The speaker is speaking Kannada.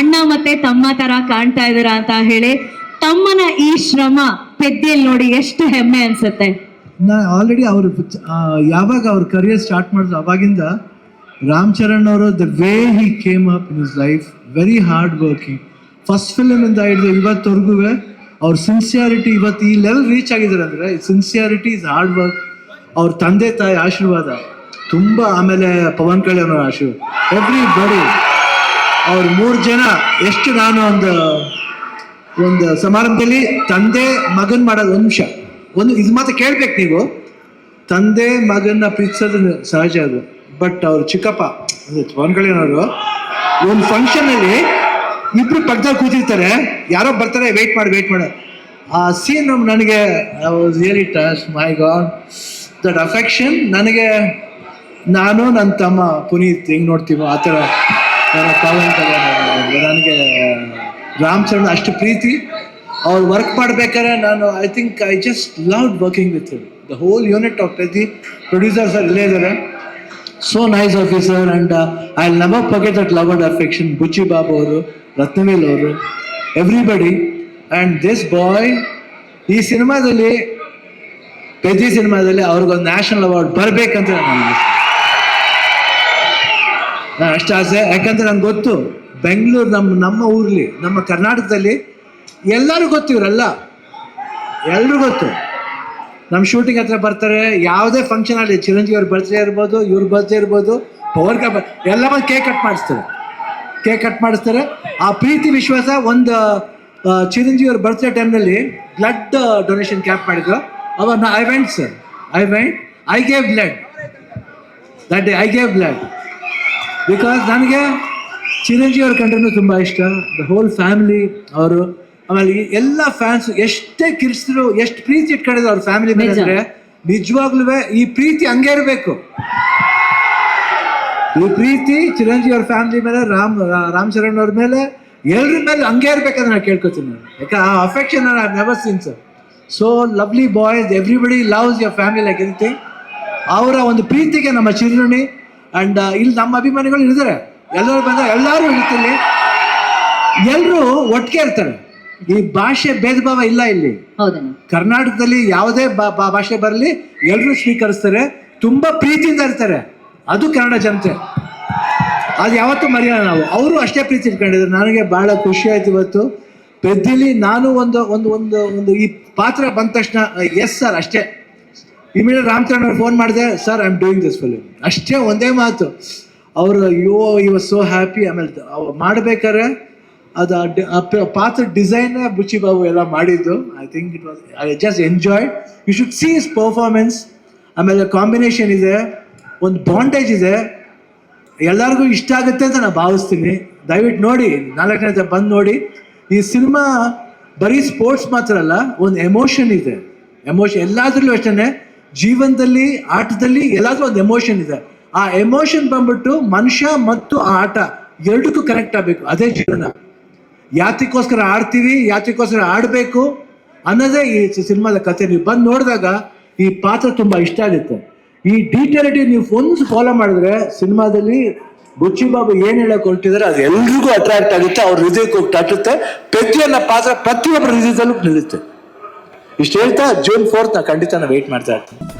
ಅಣ್ಣ ಮತ್ತೆ ತಮ್ಮ ತರ ಕಾಣ್ತಾ ಇದ್ದೀರಾ ಅಂತ ಹೇಳಿ. ತಮ್ಮನ ಈ ಶ್ರಮ ಪೆದ್ದಿಯಲ್ಲಿ ನೋಡಿ ಎಷ್ಟು ಹೆಮ್ಮೆ ಅನ್ಸುತ್ತೆ. ಆಲ್ರೆಡಿ ಅವರು ಯಾವಾಗ ಅವ್ರ ಕರಿಯರ್ ಸ್ಟಾರ್ಟ್ ಮಾಡಿದ್ರು ಅವಾಗಿಂದ ರಾಮ್ ಚರಣ್ ಅವರು the way he came up in his life, very hard working. First film ಇಂದ ಹಿಡಿದು ಇವತ್ತವರೆಗೂ ಅವ್ರ ಸಿನ್ಸಿಯಾರಿಟಿ ಇವತ್ತು ಈ ಲೆವೆಲ್ ರೀಚ್ ಆಗಿದ್ದಾರೆ ಅಂದರೆ ಸಿನ್ಸಿಯಾರಿಟಿ ಇಸ್ ಹಾರ್ಡ್ ವರ್ಕ್. ಅವ್ರ ತಂದೆ ತಾಯಿ ಆಶೀರ್ವಾದ ತುಂಬ, ಆಮೇಲೆ ಪವನ್ ಕಲ್ಯಾಣ್ ಅವರ ಆಶೀರ್ವಾದ, ಎವ್ರಿ ಬಡಿ. ಅವ್ರ 3 ಜನ ಎಷ್ಟು ನಾನು ಒಂದು ಸಮಾರಂಭದಲ್ಲಿ ತಂದೆ ಮಗನ್ ಮಾಡೋದು ಒಂದು ಇದು ಮಾತ್ರ ಕೇಳ್ಬೇಕು ನೀವು. ತಂದೆ ಮಗನ್ನ ಪ್ರೀತಿಸೋದು ಸಹಜ ಅದು, ಬಟ್ ಅವ್ರ ಚಿಕ್ಕಪ್ಪ ಅಂದರೆ ಪವನ್ ಕಲ್ಯಾಣ್ ಅವರು ಒಂದು ಫಂಕ್ಷನಲ್ಲಿ ಇಬ್ರು ಪಕ್ಕದಲ್ಲಿ ಕೂತಿರ್ತಾರೆ, ಯಾರೋ ಬರ್ತಾರೆ, ವೆಯ್ಟ್ ಮಾಡಿ ಆ ಸೀನ್ ನನಗೆ really touch. My god, that affection ನನಗೆ, ನಾನು ನನ್ನ ತಮ್ಮ ಪುನೀತ್ ಹೆಂಗೆ ನೋಡ್ತೀವೋ ಆ ಥರ ನನ್ನ ಪವನ್ ಕಲ್ಯಾಣ್ ನನಗೆ ರಾಮ್ ಚರಣ್ ಅಷ್ಟು ಪ್ರೀತಿ. ಅವ್ರು ವರ್ಕ್ ಮಾಡ್ಬೇಕಾದ್ರೆ ನಾನು I just loved working with him. The whole unit of ಪ್ರತಿ ಪ್ರೊಡ್ಯೂಸರ್ಸ್ ಇಲ್ಲೇ ಇದ್ದಾರೆ. So nice officer, and I'll never forget that love and affection. Buchi Babu ಅವರು, ರತ್ನವೇಲ್ ಅವರು, ಎವ್ರಿಬಡಿ. ಆ್ಯಂಡ್ ದಿಸ್ ಬಾಯ್ ಈ ಸಿನಿಮಾದಲ್ಲಿ, ಪೆದ್ದಿ ಸಿನಿಮಾದಲ್ಲಿ ಅವ್ರಿಗೊಂದು ನ್ಯಾಷನಲ್ ಅವಾರ್ಡ್ ಬರಬೇಕಂತ ನಾನು ಅಷ್ಟು ಆಸೆ. ಯಾಕಂದ್ರೆ ನಂಗೆ ಗೊತ್ತು ಬೆಂಗಳೂರು ನಮ್ಮ ಊರಲ್ಲಿ, ನಮ್ಮ ಕರ್ನಾಟಕದಲ್ಲಿ ಎಲ್ಲರೂ ಗೊತ್ತು, ಇವರೆಲ್ಲ ಎಲ್ಲರೂ ಗೊತ್ತು. ನಮ್ಮ ಶೂಟಿಂಗ್ ಹತ್ರ ಬರ್ತಾರೆ, ಯಾವುದೇ ಫಂಕ್ಷನ್ ಆಗಲಿ, ಚಿರಂಜೀವಿ ಅವ್ರ ಬರ್ತ್ಡೇ ಇರ್ಬೋದು, ಇವ್ರ ಬರ್ತ್ಡೇ ಇರ್ಬೋದು, ಪವರ್ ಎಲ್ಲ ಬಂದು ಕೇಕ್ ಕಟ್ ಮಾಡಿಸ್ತಾರೆ. ಆ ಪ್ರೀತಿ ವಿಶ್ವಾಸ. ಒಂದು ಚಿರಂಜೀವಿ ಅವ್ರ ಬರ್ತ್ಡೇ ಟೈಮ್ನಲ್ಲಿ ಬ್ಲಡ್ ಡೊನೇಷನ್ ಕ್ಯಾಂಪ್ ಮಾಡಿದ್ರು. ಅವಾಗ I went sir, I gave blood that day. I gave blood because ನನಗೆ ಚಿರಂಜೀವಿ ಅವ್ರ ಕಂಡ್ರೂ ತುಂಬ ಇಷ್ಟ. ದ ಹೋಲ್ ಫ್ಯಾಮಿಲಿ ಅವರು, ಆಮೇಲೆ ಎಲ್ಲ ಫ್ಯಾನ್ಸ್ ಎಷ್ಟೇ ಕಿರ್ಸಿದ್ರು, ಎಷ್ಟು ಪ್ರೀತಿ ಇಟ್ಕೊಂಡಿದ್ರು ಅವ್ರ ಫ್ಯಾಮಿಲಿ ಮೇಲೆ ಅಂದರೆ ನಿಜವಾಗ್ಲೂ ಈ ಪ್ರೀತಿ ಹಂಗೆ ಇರಬೇಕು. ಈ ಪ್ರೀತಿ ಚಿರಂಜೀವಿ ಅವ್ರ ಫ್ಯಾಮಿಲಿ ಮೇಲೆ, ರಾಮ್ ಚರಣ್ ಅವ್ರ ಮೇಲೆ, ಎಲ್ಲರ ಮೇಲೆ ಹಂಗೆ ಇರ್ಬೇಕಂತ ನಾನು ಕೇಳ್ಕೊತೀನಿ. ನಾನು ಯಾಕೆ ಆ affection I have never seen sir. So lovely boys, everybody loves your family like anything. ಅವರ ಒಂದು ಪ್ರೀತಿಗೆ ನಮ್ಮ ಚಿರುಣಿ. ಆ್ಯಂಡ್ ಇಲ್ಲಿ ನಮ್ಮ ಅಭಿಮಾನಿಗಳು ಇದ್ದಾರೆ, ಎಲ್ಲರೂ ಬಂದರೆ ಎಲ್ಲರೂ ಇರ್ತಿಲ್ಲಿ, ಎಲ್ಲರೂ ಒಟ್ಟಿಗೆ ಇರ್ತಾರೆ. ಈ ಭಾಷೆ ಭೇದ ಭಾವ ಇಲ್ಲ ಇಲ್ಲಿ. ಕರ್ನಾಟಕದಲ್ಲಿ ಯಾವುದೇ ಭಾಷೆ ಬರಲಿ ಎಲ್ಲರೂ ಸ್ವೀಕರಿಸ್ತಾರೆ, ತುಂಬ ಪ್ರೀತಿಯಿಂದ ಇರ್ತಾರೆ. ಅದು ಕನ್ನಡ ಜನತೆ, ಅದು ಯಾವತ್ತೂ ಮರೆಯೋಣ ನಾವು. ಅವರು ಅಷ್ಟೇ ಪ್ರೀತಿ ಇಟ್ಕೊಂಡಿದ್ದಾರೆ. ನನಗೆ ಭಾಳ ಖುಷಿ ಆಯ್ತು ಇವತ್ತು ಪೆದ್ದಿಲಿ. ನಾನು ಒಂದು ಈ ಪಾತ್ರ ಬಂದ ತಕ್ಷಣ ಎಸ್ ಸರ್ ಅಷ್ಟೇ. ಇಮಿಡಿಯೇಟ್ ರಾಮ್ ಚರಣ್ ಅವ್ರು ಫೋನ್ ಮಾಡಿದೆ, sir I am doing this film, ಅಷ್ಟೇ ಒಂದೇ ಮಾತು. ಅವರು ಈ ವಾಸ್ ಸೋ ಹ್ಯಾಪಿ. ಆಮೇಲೆ ಮಾಡ್ಬೇಕಾದ್ರೆ ಅದು ಪಾತ್ರ ಡಿಸೈನ್ ಬುಚ್ಚಿ ಬಾಬು ಎಲ್ಲ ಮಾಡಿದ್ದು. I think it was, I just enjoyed. You should see his performance. ಆಮೇಲೆ ಕಾಂಬಿನೇಷನ್ ಇದೆ, ಒಂದು ಬಾಂಡೇಜ್ ಇದೆ, ಎಲ್ಲರಿಗೂ ಇಷ್ಟ ಆಗುತ್ತೆ ಅಂತ ನಾನು ಭಾವಿಸ್ತೀನಿ. ದಯವಿಟ್ಟು ನೋಡಿ, 4ನೇ ಬಂದು ನೋಡಿ. ಈ ಸಿನಿಮಾ ಬರೀ ಸ್ಪೋರ್ಟ್ಸ್ ಮಾತ್ರ ಅಲ್ಲ, ಒಂದು ಎಮೋಷನ್ ಇದೆ. ಎಮೋಷನ್ ಎಲ್ಲಾದ್ರಲ್ಲೂ ಅಷ್ಟೇ, ಜೀವನದಲ್ಲಿ, ಆಟದಲ್ಲಿ ಎಲ್ಲಾದ್ರೂ ಒಂದು ಎಮೋಷನ್ ಇದೆ. ಆ ಎಮೋಷನ್ ಬಂದ್ಬಿಟ್ಟು ಮನುಷ್ಯ ಮತ್ತು ಆ ಆಟ ಎರಡಕ್ಕೂ ಕನೆಕ್ಟ್ ಆಗಬೇಕು. ಅದೇ ಜೀವನ. ಯಾತಕ್ಕೋಸ್ಕರ ಆಡ್ತೀವಿ, ಯಾತಕ್ಕೋಸ್ಕರ ಆಡಬೇಕು ಅನ್ನೋದೇ ಈ ಸಿನಿಮಾದ ಕಥೆ. ನೀವು ಬಂದು ನೋಡಿದಾಗ ಈ ಪಾತ್ರ ತುಂಬ ಇಷ್ಟ ಆಗುತ್ತೆ. ಈ ಡೀಟೇಲಿಟಿ ನೀವು ಒಂದು ಫಾಲೋ ಮಾಡಿದ್ರೆ ಸಿನಿಮಾದಲ್ಲಿ ಬುಚ್ಚಿ ಬಾಬು ಏನು ಹೇಳಕ್ ಹೊರಟಿದ್ದಾರೆ ಅದು ಎಲ್ರಿಗೂ ಅಟ್ರಾಕ್ಟ್ ಆಗುತ್ತೆ, ಅವ್ರ ಹೃದಯಕ್ಕೆ ತಟ್ಟುತ್ತೆ. ಪೆದ್ದಿ ಅನ್ನೋ ಪಾತ್ರ ಪ್ರತಿಯೊಬ್ಬರ ಹೃದಯದಲ್ಲೂ ನಿಲ್ಲುತ್ತೆ. ಇಷ್ಟು ಹೇಳ್ತಾ June 4th ಖಂಡಿತ ನಾನು ವೆಯ್ಟ್ ಮಾಡ್ತಾ ಇರ್ತೀನಿ.